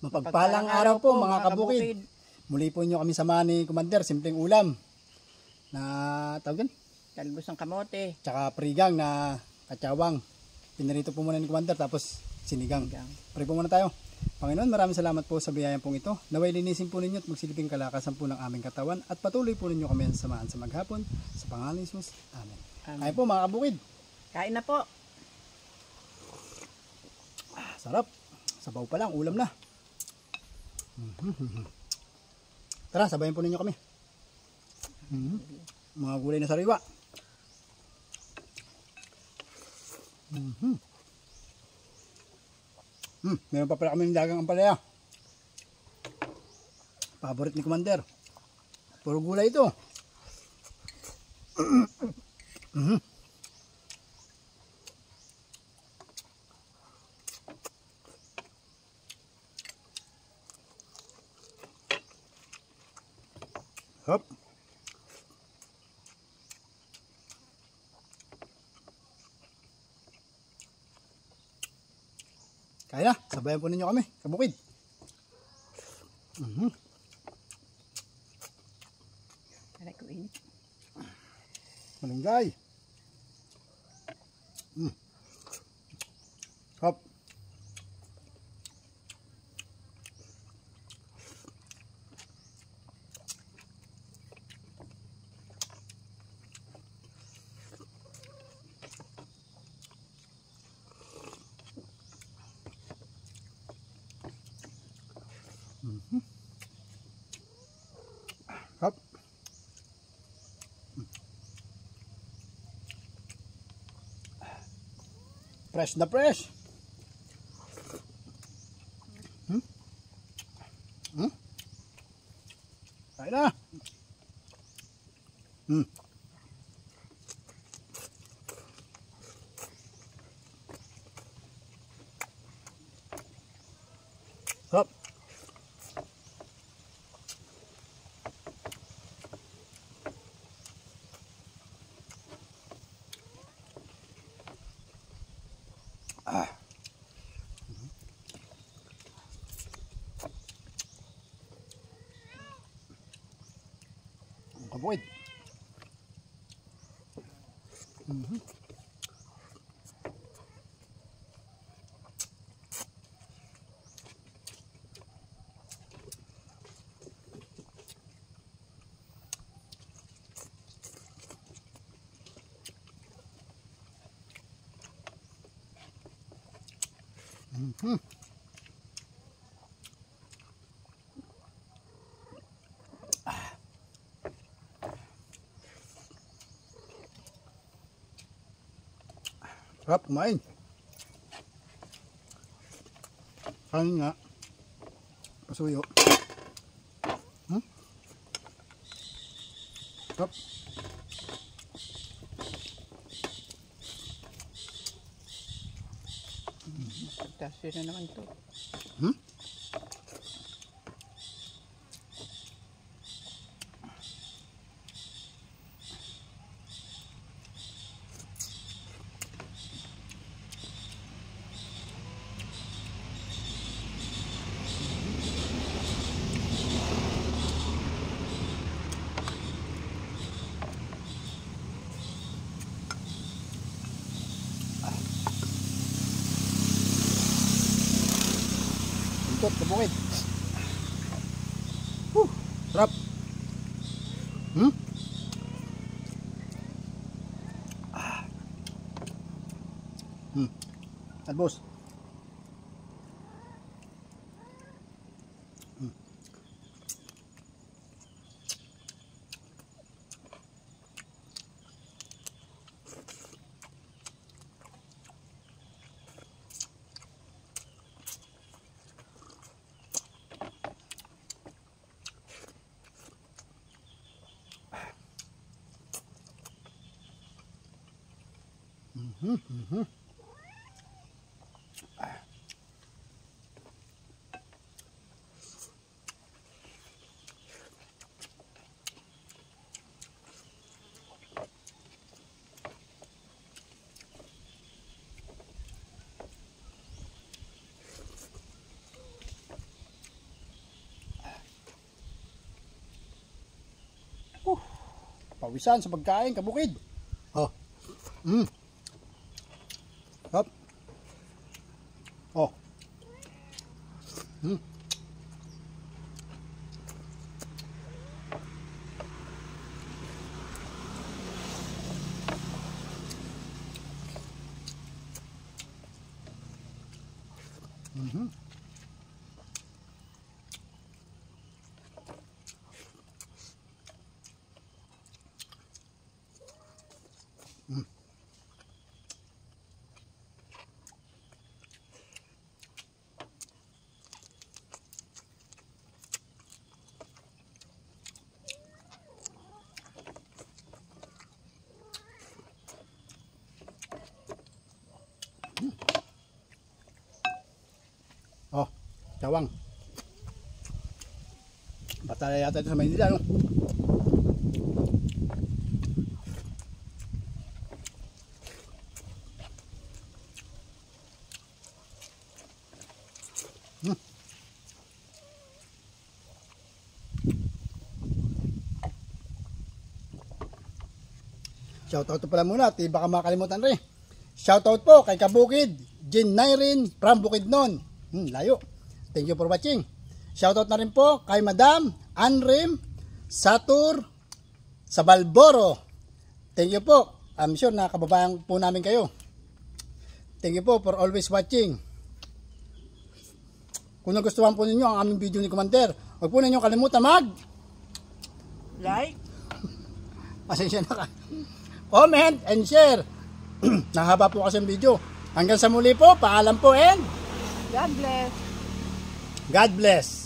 Mapagpalang araw po mga kabukid. Muli po nyo kami samahan ni Commander, simpleng ulam na tawag yan? Talbos ng kamote. Tsaka prigang na katsawang. Pinarito po muna ni Commander tapos sinigang. Pray po muna tayo. Panginoon, maraming salamat po sa biyayang pong ito. Naway linisin po ninyo at magsilbing kalakasan po ng aming katawan at patuloy po ninyo kami samahan sa maghapon. Sa pangalan ni Jesus. Amen. Kain po mga kabukid. Kain na po. Sarap. Sabaw pa lang, ulam na. Tara, sabayan po ninyo kami. Mga gulay na sariwa. Meron pa pala kami ng dagang ampalaya. Paborito ni Commander. Puro gulay ito. Hop. Kaya na, sabayan po ninyo kami, kabukid. Aray ko init. Malunggay. Hop. Hop. Fresh na fresh. Kaya na. Hop. Kabukid. Sarap kumain. Kanin nga. Pasuyo. Sarap. Pagtasyo na naman ito. Kabukid. Sarap. Talbos. pawisan sa pagkain, kabukid. Oh. Hop. Oh. Oh, Jawang. Batala yata ito sa Maynila, no? Shoutout to pala muna, at baka makalimutan rin. Shoutout po kay Kabukid, Jean Nairin from Bukidnon. Layo. Thank you for watching. Shoutout na rin po kay Madam Anrim Satur sa Balboro. Thank you po. I'm sure na kababayan po namin kayo. Thank you po for always watching. Kung nagustuhan po ninyo ang aming video ni Commander, huwag po ninyo kalimutan Like. pasensya na ka. Comment and share. Nahaba po kasi ang video. Hanggang sa muli po, paalam po and God bless. God bless.